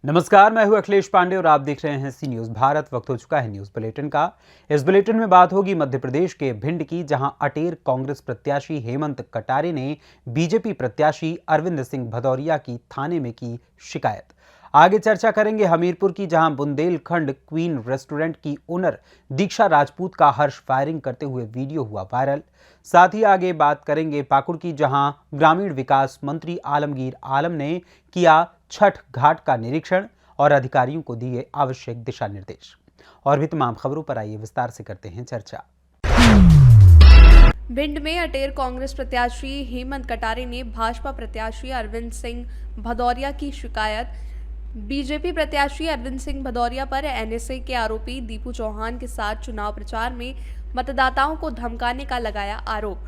नमस्कार, मैं हूं अखिलेश पांडे और आप देख रहे हैं सी न्यूज भारत। वक्त हो चुका है न्यूज बुलेटिन का। इस बुलेटिन में बात होगी मध्य प्रदेश के भिंड की, जहां अटेर कांग्रेस प्रत्याशी हेमंत कटारे ने बीजेपी प्रत्याशी अरविंद सिंह भदौरिया की थाने में की शिकायत। आगे चर्चा करेंगे हमीरपुर की, जहां बुंदेलखंड क्वीन रेस्टोरेंट की ओनर दीक्षा राजपूत का हर्ष फायरिंग करते हुए वीडियो हुआ वायरल। साथ ही आगे बात करेंगे पाकुड़ की, जहां ग्रामीण विकास मंत्री आलमगीर आलम ने किया छठ घाट का निरीक्षण और अधिकारियों को दिए आवश्यक दिशा निर्देश। और भी तमाम खबरों पर आइए विस्तार से करते हैं चर्चा। भिंड में अटेर कांग्रेस प्रत्याशी हेमंत कटारे ने भाजपा प्रत्याशी अरविंद सिंह भदौरिया की शिकायत। बीजेपी प्रत्याशी अरविंद सिंह भदौरिया पर एनएसए के आरोपी दीपू चौहान के साथ चुनाव प्रचार में मतदाताओं को धमकाने का लगाया आरोप।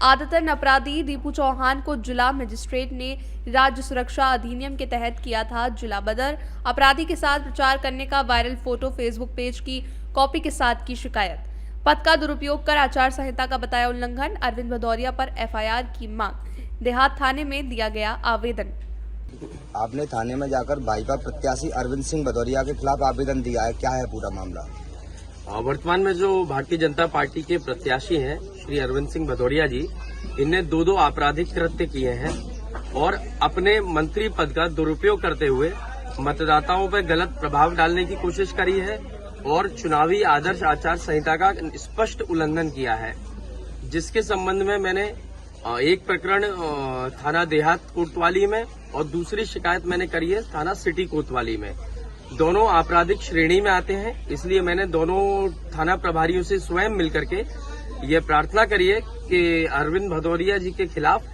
आदतन अपराधी दीपू चौहान को जिला मजिस्ट्रेट ने राज्य सुरक्षा अधिनियम के तहत किया था जिला बदर। अपराधी के साथ प्रचार करने का वायरल फोटो, फेसबुक पेज की कॉपी के साथ की शिकायत। पद का दुरुपयोग कर आचार संहिता का बताया उल्लंघन। अरविंद भदौरिया पर एफआईआर की मांग। देहात थाने में दिया गया आवेदन। आपने थाने में जाकर भाजपा प्रत्याशी अरविंद सिंह भदौरिया के खिलाफ आवेदन दिया है, क्या है पूरा मामला? वर्तमान में जो भारतीय जनता पार्टी के प्रत्याशी हैं श्री अरविंद सिंह भदौरिया जी, इनने दो आपराधिक कृत्य किए हैं और अपने मंत्री पद का दुरुपयोग करते हुए मतदाताओं पर गलत प्रभाव डालने की कोशिश करी है और चुनावी आदर्श आचार संहिता का स्पष्ट उल्लंघन किया है, जिसके संबंध में मैंने एक प्रकरण थाना देहात कोतवाली में और दूसरी शिकायत मैंने करी है थाना सिटी कोतवाली में। दोनों आपराधिक श्रेणी में आते हैं, इसलिए मैंने दोनों थाना प्रभारियों से स्वयं मिलकर के ये प्रार्थना करी है कि अरविंद भदौरिया जी के खिलाफ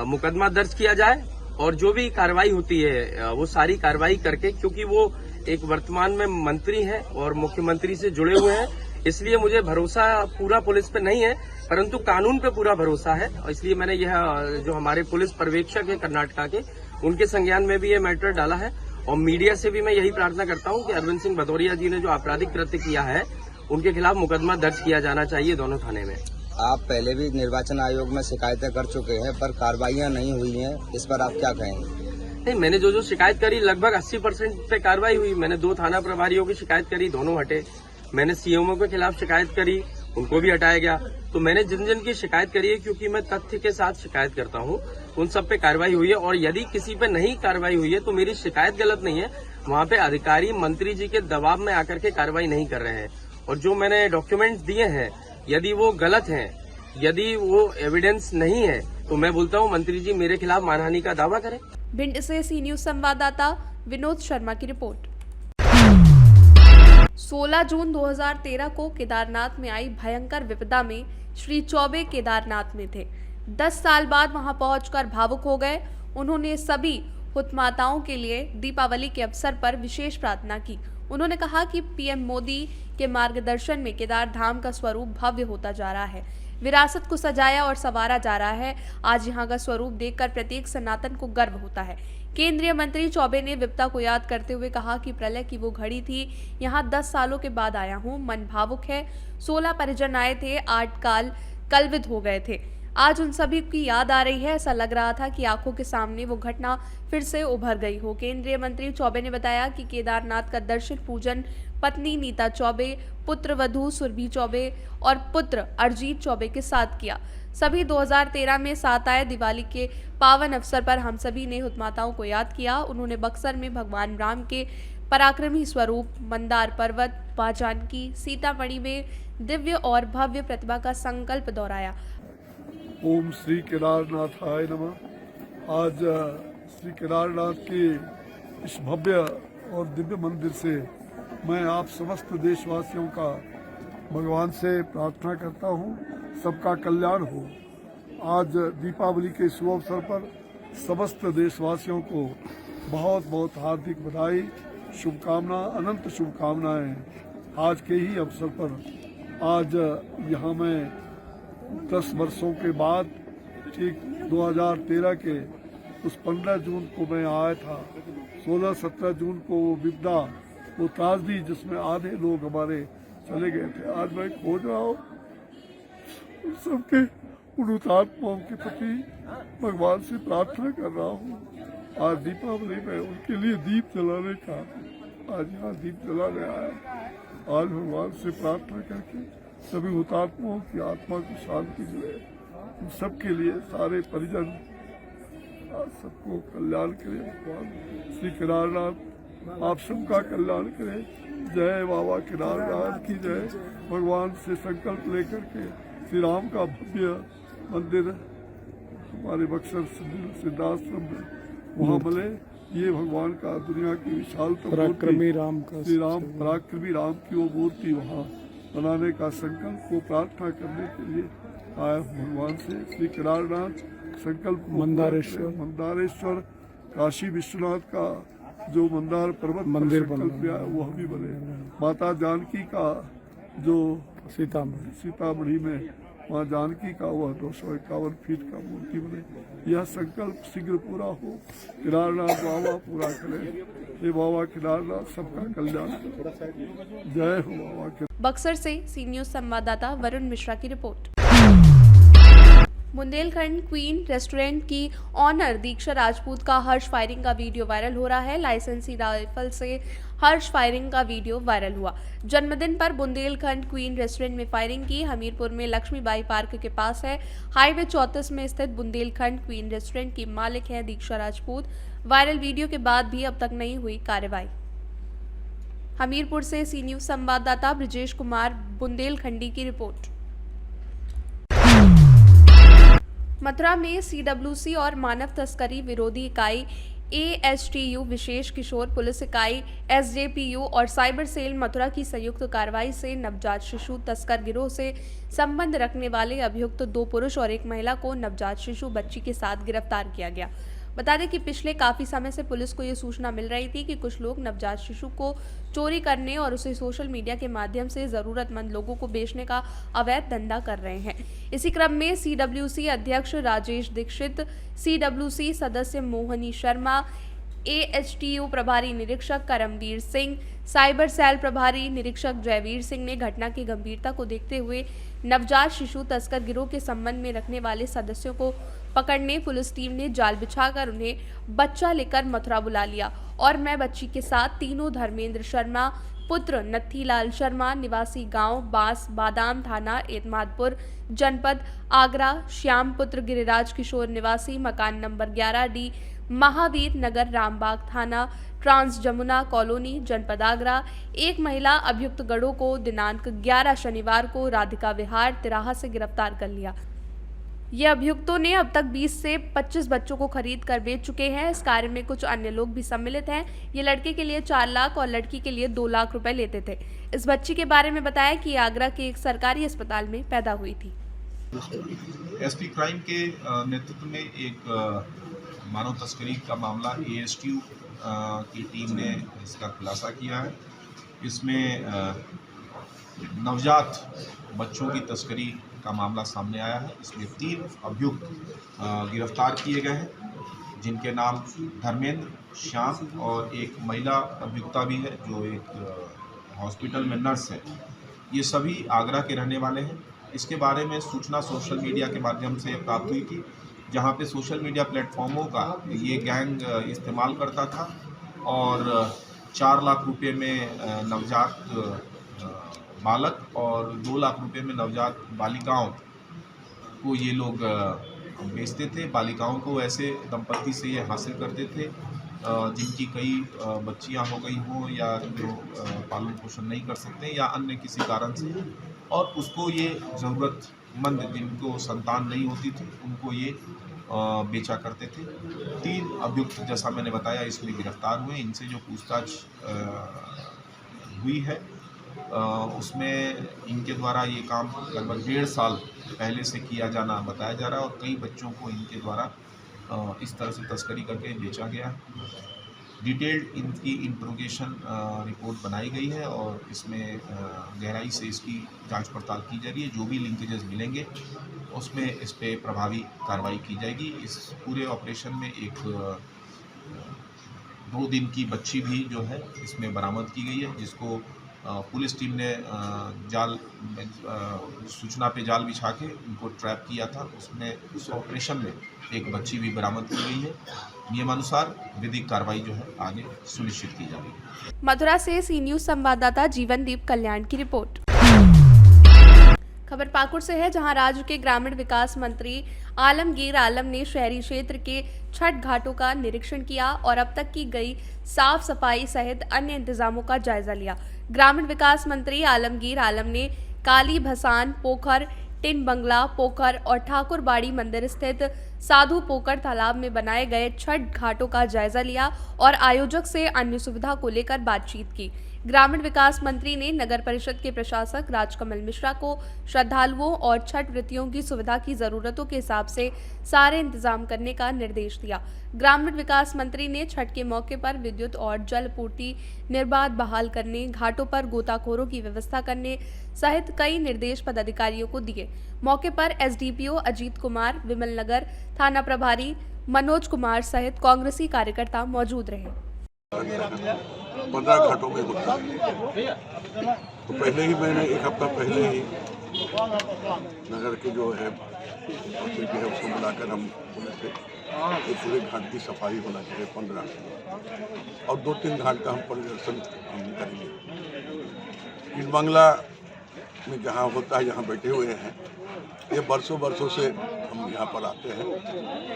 मुकदमा दर्ज किया जाए और जो भी कार्रवाई होती है वो सारी कार्रवाई करके, क्योंकि वो एक वर्तमान में मंत्री हैं और मुख्यमंत्री से जुड़े हुए हैं, इसलिए मुझे भरोसा पूरा पुलिस पे नहीं है परंतु कानून पे पूरा भरोसा है। और इसलिए मैंने यह जो हमारे पुलिस पर्यवेक्षक है कर्नाटका के, उनके संज्ञान में भी ये मैटर डाला है और मीडिया से भी मैं यही प्रार्थना करता हूं कि अरविंद सिंह भदौरिया जी ने जो आपराधिक कृत्य किया है उनके खिलाफ मुकदमा दर्ज किया जाना चाहिए दोनों थाने में। आप पहले भी निर्वाचन आयोग में शिकायतें कर चुके हैं पर कार्रवाइयां नहीं हुई हैं, इस पर आप क्या कहेंगे? नहीं, मैंने जो शिकायत करी लगभग 80% पे कार्रवाई हुई। मैंने 2 थाना प्रभारियों की शिकायत करी, दोनों हटे। मैंने सीएमओ के खिलाफ शिकायत करी, उनको भी हटाया गया। तो मैंने जिन जिन की शिकायत करी है, क्योंकि मैं तथ्य के साथ शिकायत करता हूं, उन सब पे कार्रवाई हुई है और यदि किसी पे नहीं कार्रवाई हुई है तो मेरी शिकायत गलत नहीं है। वहां पे अधिकारी मंत्री जी के दबाव में आकर के कार्रवाई नहीं कर रहे हैं और जो मैंने डॉक्यूमेंट्स दिए हैं यदि वो गलत हैं, यदि वो एविडेंस नहीं है, तो मैं बोलता हूँ मंत्री जी मेरे खिलाफ मानहानि का दावा करें। भिंड से सी न्यूज संवाददाता विनोद शर्मा की रिपोर्ट। 16 जून 2013 को केदारनाथ में आई भयंकर विपदा में श्री चौबे केदारनाथ में थे। 10 साल बाद वहां पहुंचकर भावुक हो गए। उन्होंने सभी हुतमाताओं के लिए दीपावली के अवसर पर विशेष प्रार्थना की। उन्होंने कहा कि पीएम मोदी के मार्गदर्शन में केदार धाम का स्वरूप भव्य होता जा रहा है, विरासत को सजाया और संवारा जा रहा है। आज यहाँ का स्वरूप देखकर प्रत्येक सनातन को गर्व होता है। केंद्रीय मंत्री चौबे ने विपदा को याद करते हुए कहा कि प्रलय की वो घड़ी थी, यहाँ 10 सालों के बाद आया हूँ, मन भावुक है। 16 परिजन आए थे, 8 कलविद हो गए थे। आज उन सभी की याद आ रही है। ऐसा लग रहा था कि आंखों के सामने वो घटना फिर से उभर गई हो। केंद्रीय मंत्री चौबे ने बताया कि केदारनाथ का दर्शन पूजन पत्नी नीता चौबे, पुत्र वधू सुरभि चौबे और पुत्र अरजीत चौबे के साथ किया। सभी 2013 में साथ आए। दिवाली के पावन अवसर पर हम सभी ने हुतमाताओं को याद किया। उन्होंने बक्सर में भगवान राम के पराक्रमी स्वरूप मंदार पर्वत, मां जानकी, सीतामढ़ी में दिव्य और भव्य प्रतिमा का संकल्प दोहराया। ओम श्री केदारनाथाय नमः। आज श्री केदारनाथ के इस भव्य और दिव्य मंदिर से मैं आप समस्त देशवासियों का भगवान से प्रार्थना करता हूँ, सबका कल्याण हो। आज दीपावली के शुभ अवसर पर समस्त देशवासियों को बहुत बहुत हार्दिक बधाई, शुभकामना, अनंत शुभकामनाएं। आज के ही अवसर पर आज यहाँ मैं 10 वर्षों के बाद ठीक 2013 के उस 15 जून को मैं आया था। 16-17 जून को वो विपदा, वो त्रासदी जिसमें आधे लोग हमारे चले गए थे, आज मैं खोज रहा हूँ। सबके उन हुतात्माओं के प्रति भगवान से प्रार्थना कर रहा हूँ आज दीपावली में उनके लिए दीप जलाने का आज यहाँ दीप जलाने आया। आज भगवान से प्रार्थना करके सभी हुतात्माओं की आत्मा को शांति मिले, उन सबके लिए सारे परिजन आज सबको कल्याण करे। भगवान श्री केदारनाथ आप सबका कल्याण करे। जय बाबा केदारनाथ की जय। भगवान से संकल्प लेकर के श्री राम का भव्य मंदिर हमारे बक्सर सिद्धाश्रम में वहाँ बने। ये भगवान का दुनिया की विशालतम पराक्रमी राम का श्री राम पराक्रमी राम की वो मूर्ति वहाँ बनाने का संकल्प को प्रार्थना करने के लिए आया। भगवान से श्री केदारनाथ संकल्प मंदारेश्वर काशी विश्वनाथ का जो मंदार पर्वत मंदिर संकल्प आया वह भी बने। माता जानकी का जो सीतामढ़ी में माँ जानकी का वह 251 फीट का मूर्ति बने। यह संकल्प शीघ्र पूरा हो। केदारनाथ बाबा पूरा करें। ये बाबा केदारनाथ सबका कल्याण करें। जय हो बाबा के। बक्सर से सी न्यूज संवाददाता वरुण मिश्रा की रिपोर्ट। बुंदेलखंड क्वीन रेस्टोरेंट की ऑनर दीक्षा राजपूत का हर्ष फायरिंग का वीडियो वायरल हो रहा है। लाइसेंसी राइफल से हर्ष फायरिंग का वीडियो वायरल हुआ। जन्मदिन पर बुंदेलखंड क्वीन रेस्टोरेंट में फायरिंग की। हमीरपुर में लक्ष्मीबाई पार्क के पास है। हाईवे 34 में स्थित बुंदेलखंड क्वीन रेस्टोरेंट की मालिक है दीक्षा राजपूत। वायरल वीडियो के बाद भी अब तक नहीं हुई कार्रवाई। हमीरपुर से सी न्यूज संवाददाता ब्रिजेश कुमार बुंदेलखंडी की रिपोर्ट। मथुरा में CWC और मानव तस्करी विरोधी इकाई ASTU विशेष किशोर पुलिस इकाई SJPU और साइबर सेल मथुरा की संयुक्त कार्रवाई से नवजात शिशु तस्कर गिरोह से संबंध रखने वाले अभियुक्त 2 पुरुष और 1 महिला को नवजात शिशु बच्ची के साथ गिरफ्तार किया गया। बता दें कि पिछले काफी समय से पुलिस को ये सूचना मिल रही थी कि कुछ लोग नवजात शिशु को चोरी करने और उसे सोशल मीडिया के माध्यम से जरूरतमंद लोगों को बेचने का अवैध धंधा कर रहे हैं। इसी क्रम में CWC अध्यक्ष राजेश दीक्षित, CWC सदस्य मोहनी शर्मा, ASTU प्रभारी निरीक्षक करमवीर सिंह, साइबर सेल प्रभारी निरीक्षक जयवीर सिंह ने घटना की गंभीरता को देखते हुए नवजात शिशु तस्कर गिरोह के संबंध में रखने वाले सदस्यों को पकड़ने पुलिस टीम ने जाल बिछाकर उन्हें बच्चा लेकर मथुरा बुला लिया और मैं बच्ची के साथ तीनों धर्मेंद्र शर्मा पुत्र नत्थीलाल शर्मा निवासी गांव बांस बादाम थाना एतमादपुर जनपद आगरा, श्याम पुत्र गिरिराज किशोर निवासी मकान नंबर 11D महावीर नगर रामबाग थाना ट्रांस जमुना कॉलोनी जनपद आगरा, एक महिला अभियुक्त गढ़ों को दिनांक 11 शनिवार को राधिका विहार तिराहा से गिरफ्तार कर लिया। ये अभियुक्तों ने अब तक 20 से 25 बच्चों को खरीद कर बेच चुके हैं। इस कार्य में कुछ अन्य लोग भी सम्मिलित हैं। ये लड़के के लिए 4 लाख और लड़की के लिए 2 लाख रुपए लेते थे। इस बच्ची के बारे में बताया कि आगरा के एक सरकारी अस्पताल में पैदा हुई थी। एसपी क्राइम के नेतृत्व में एक मानव तस्करी का मामला ASTU की टीम ने इसका खुलासा किया है। इसमें नवजात बच्चों की तस्करी का मामला सामने आया है। इसमें 3 अभियुक्त गिरफ्तार किए गए हैं, जिनके नाम धर्मेंद्र, श्याम और एक महिला अभियुक्ता भी है जो एक हॉस्पिटल में नर्स है। ये सभी आगरा के रहने वाले हैं। इसके बारे में सूचना सोशल मीडिया के माध्यम से प्राप्त हुई थी, जहाँ पे सोशल मीडिया प्लेटफॉर्मों का ये गैंग इस्तेमाल करता था और 4 लाख रुपए में नवजात बालक और 2 लाख रुपए में नवजात बालिकाओं को ये लोग बेचते थे। बालिकाओं को ऐसे दंपत्ति से ये हासिल करते थे जिनकी कई बच्चियां हो गई हों या जो पालन पोषण नहीं कर सकते या अन्य किसी कारण से, और उसको ये ज़रूरतमंद जिनको संतान नहीं होती थी उनको ये बेचा करते थे। 3 अभियुक्त जैसा मैंने बताया इसमें गिरफ्तार हुए। इनसे जो पूछताछ हुई है उसमें इनके द्वारा ये काम लगभग 1.5 साल पहले से किया जाना बताया जा रहा है और कई बच्चों को इनके द्वारा इस तरह से तस्करी करके बेचा गया है। डिटेल्ड इनकी इंट्रोगेशन रिपोर्ट बनाई गई है और इसमें गहराई से इसकी जांच पड़ताल की जा रही है। जो भी लिंकेजेस मिलेंगे उसमें इस पर प्रभावी कार्रवाई की जाएगी। इस पूरे ऑपरेशन में एक 2 दिन की बच्ची भी जो है इसमें बरामद की गई है, जिसको पुलिस टीम ने सूचना पे जाल बिछा के उनको ट्रैप किया था। उसमें उस ऑपरेशन में एक बच्ची भी बरामद की गई है। नियमानुसार विधिक कार्रवाई जो है आगे सुनिश्चित की जा रही है। मथुरा से सी न्यूज संवाददाता जीवनदीप कल्याण की रिपोर्ट। खबर पाकुड़ से है, जहां राज्य के ग्रामीण विकास मंत्री आलमगीर आलम ने शहरी क्षेत्र के छठ घाटों का निरीक्षण किया और अब तक की गई साफ सफाई सहित अन्य इंतजामों का जायजा लिया। ग्रामीण विकास मंत्री आलमगीर आलम ने काली भसान पोखर, टिन बंगला पोखर और ठाकुरबाड़ी मंदिर स्थित साधु पोखर तालाब में बनाए गए छठ घाटों का जायजा लिया और आयोजक से अन्य सुविधा को लेकर बातचीत की। ग्रामीण विकास मंत्री ने नगर परिषद के प्रशासक राजकमल मिश्रा को श्रद्धालुओं और छठ व्रतियों की सुविधा की जरूरतों के हिसाब से सारे इंतजाम करने का निर्देश दिया। ग्रामीण विकास मंत्री ने छठ के मौके पर विद्युत और जल पूर्ति निर्बाध बहाल करने, घाटों पर गोताखोरों की व्यवस्था करने सहित कई निर्देश पदाधिकारियों को दिए। मौके पर एसडीपीओ अजीत कुमार, विमल नगर थाना प्रभारी मनोज कुमार सहित कांग्रेसी कार्यकर्ता मौजूद रहे। 15 घाटों में होता है। तो पहले ही मैंने एक हफ्ता पहले ही नगर के जो है उसको बुलाकर हम बोले थे कि पूरे घाट की सफाई होना चाहिए 15 और 2-3 घाट का हम परिदर्शन हम करेंगे। इन बंगला में जहाँ होता है, जहाँ बैठे हुए हैं, ये बरसों से हम यहाँ पर आते हैं।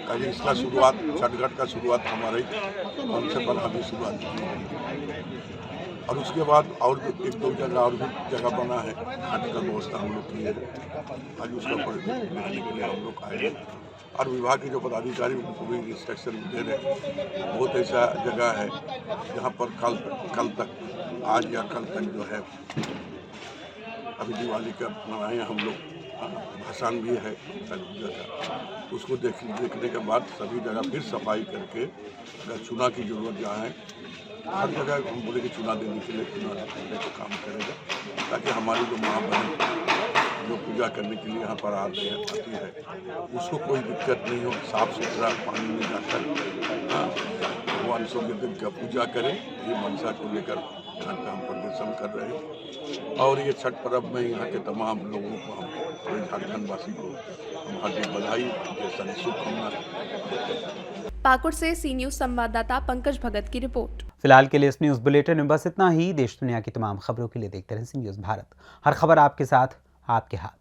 कहीं इसका शुरुआत छठ घाट का शुरुआत हमारे हमसे पर हमें शुरुआत की और उसके बाद और 1-2 जगह और भी जगह बना है, घाट का व्यवस्था हम लोग की है। आज उसका देखने के लिए हम लोग आए हैं और विभाग के जो पदाधिकारी उनको भी इंस्ट्रक्शन दे रहे हैं। बहुत ऐसा जगह है जहाँ पर कल तक, आज या कल तक जो है, अभी दिवाली का मनाए हम लोग, भाषण भी है जगह, उसको देखने के बाद सभी जगह फिर सफाई करके अगर चूना की जरूरत जहाँ है हर जगह हम बोले कि चूना देने के लिए चूना देने का काम करेगा, ताकि हमारी जो माँ बहन जो पूजा करने के लिए यहाँ पर आती है उसको कोई दिक्कत नहीं हो, साफ सुथरा पानी में जाकर भगवान सूर्य का पूजा करें। ये मनसा को लेकर घाट का हम प्रदर्शन कर रहे हैं और ये छठ पर्व में यहाँ के तमाम लोगों को, हम पूरे झारखंड वासी को हम हार्दिक बधाई जैसा शुभकामना देते हैं। पाकुड़ से सी न्यूज संवाददाता पंकज भगत की रिपोर्ट। फिलहाल के लिए इस न्यूज बुलेटिन में बस इतना ही। देश दुनिया की तमाम खबरों के लिए देखते रहें सी न्यूज भारत। हर खबर आपके साथ, आपके हाथ।